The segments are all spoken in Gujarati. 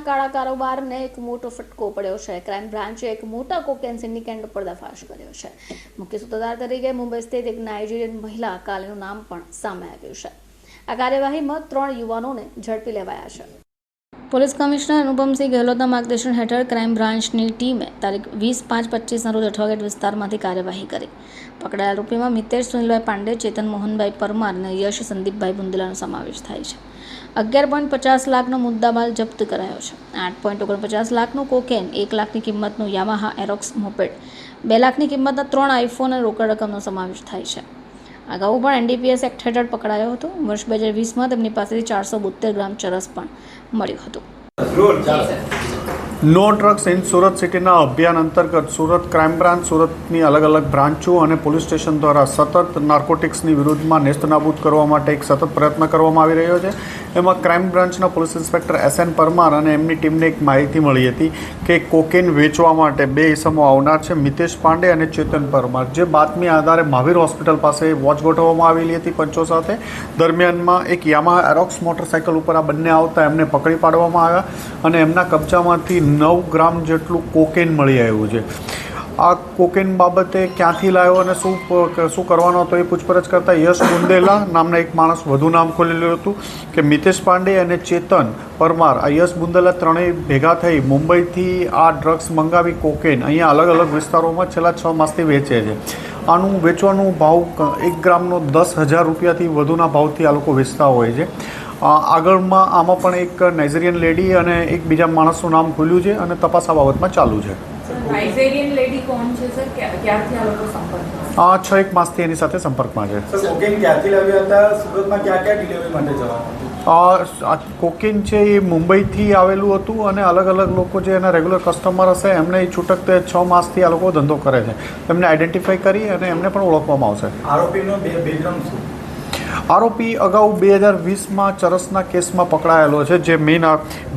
કાળા કારોબારને એક મોટો ફટકો પડ્યો છે। ક્રાઇમ બ્રાન્ચે એક મોટા કોકેન સિન્ડિકેટનો પર્દાફાશ કર્યો છે। મુખ્ય સૂત્રધાર તરીકે મુંબઈ સ્થિત એક નાઇજીરિયન મહિલા કાલીનું નામ પણ સામે આવ્યું છે। આ કાર્યવાહીમાં 3 યુવાનોને ઝડપી લેવાયા છે। પોલીસ કમિશનર અનુપમસિંહ ગેહલોતના માર્ગદર્શન હેઠળ ક્રાઇમ બ્રાન્ચની ટીમે તારીખ 20/5/25ના રોજ અઠવાગેટ વિસ્તારમાંથી કાર્યવાહી કરી। પકડાયેલ આરોપીમાં મિતેશ સુનિલભાઈ પાંડે, ચેતન મોહનભાઈ પરમાર અને યશ સંદીપભાઈ બુંદલાનો સમાવેશ થાય છે। 11.50 લાખનો મુદ્દામાલ જપ્ત કરાયો છે। 8.49 લાખનું કોકેન, 1 લાખની કિંમતનું યામાહા એરોક્સ મોપેડ, 2 લાખની કિંમતના 3 આઈફોન અને રોકડ રકમનો સમાવેશ થાય છે। અગાઉ પણ એનડીપીએસ એક્ટ હેઠળ પકડાયો હતો। વર્ષ 2020માં તેમની પાસેથી 472 ગ્રામ ચરસ પણ મળ્યું હતું। નો ડ્રગ્સ ઇન સુરત સિટીના અભિયાન અંતર્ગત સુરત ક્રાઇમ બ્રાન્ચ, સુરતની અલગ અલગ બ્રાન્ચો અને પોલીસ સ્ટેશન દ્વારા સતત નાર્કોટિક્સની વિરુદ્ધમાં નેસ્તનાબૂદ કરવા માટે એક સતત પ્રયત્ન કરવામાં આવી રહ્યો છે। એમાં ક્રાઇમ બ્રાન્ચના પોલીસ ઇન્સ્પેક્ટર SN પરમાર અને એમની ટીમને એક માહિતી મળી હતી કે કોકેન વેચવા માટે 2 ઇસમો આવનાર છે, મિતેશ પાંડે અને ચેતન પરમાર। જે બાતમી આધારે મહાવીર હોસ્પિટલ પાસે વોચ ગોઠવવામાં આવેલી હતી પંચો સાથે। દરમિયાનમાં એક યામાહા એરોક્સ મોટરસાઇકલ ઉપર આ બંને આવતા એમને પકડી પાડવામાં આવ્યા અને એમના કબજામાંથી 9 ગ્રામ જેટલું કોકેન મળી આવ્યું છે। આ કોકેન બાબતે ક્યાંથી લાવ્યો અને શું કરવાનો હતો એ પૂછપરછ કરતાં યશ બુંદેલા નામના એક માણસ વધુ નામ ખોલેલું હતું કે મિતેશ પાંડે અને ચેતન પરમાર, આ યશ બુંદેલા ત્રણેય ભેગા થઈ મુંબઈથી આ ડ્રગ્સ મંગાવી કોકેન અહીંયા અલગ અલગ વિસ્તારોમાં છેલ્લા 6 માસથી વેચે છે। આનું વેચવાનો ભાવ 1 ગ્રામનો 10,000 રૂપિયાથી વધુના ભાવથી આ લોકો વેચતા હોય છે। આગળમાં આમાં પણ એક નાઇજીરિયન લેડી અને એક બીજા માણસનું નામ ખુલ્યું છે અને તપાસ આ બાબતમાં ચાલુ છે। નાઇજીરિયન લેડી કોણ છે સર? ક્યારથી આ લોકો સંપર્કમાં? 6-1 માસથી એની સાથે સંપર્કમાં છે। સર, કોકેન ક્યાંથી લાવ્યા હતા? સુરતમાં ક્યાં ડિલિવરી માટે જવાનું હતું? કોકેન છે એ મુંબઈથી આવેલું હતું અને અલગ અલગ લોકો જે એના રેગ્યુલર કસ્ટમર હશે એમને એ છૂટક તે 6 માસથી આ લોકો ધંધો કરે છે। એમને આઈડેન્ટિફાઈ કરી અને એમને પણ ઓળખવામાં આવશે। આરોપીનો બેકગ્રાઉન્ડ શું? આરોપી અગાઉ 2020માં ચરસના કેસમાં પકડાયેલો છે। જે મેઇન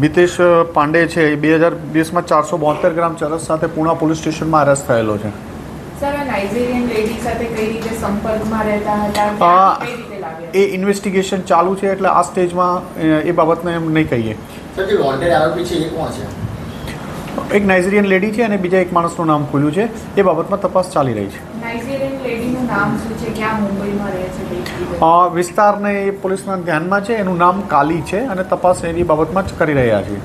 મિતેશ પાંડે છે એ 2020માં 472 ગ્રામ ચરસ સાથે પૂણા પોલીસ સ્ટેશનમાં અરેસ્ટ થયેલો છે। સર, આ નાઇજીરિયન લેડી સાથે કઈ રીતે સંપર્કમાં રહેતા હતા? કઈ રીતે લાવ્યા? એ ઇન્વેસ્ટિગેશન ચાલુ છે એટલે આ સ્ટેજમાં એ બાબતને એમ નહીં કહીએ। સર, જે વોન્ટેડ આરોપી છે એ કોણ છે? એક નાઇજીરિયન લેડી છે અને બીજા એક માણસનું નામ ખુલ્યું છે। એ બાબતમાં તપાસ ચાલી રહી છે। નાઇજીરિયન લેડીનું નામ શું છે? ક્યાં મુંબઈમાં રહે છે? વિસ્તારને એ પોલીસના ધ્યાનમાં છે। એનું નામ કાલી છે અને તપાસ એની બાબતમાં જ કરી રહ્યા છીએ।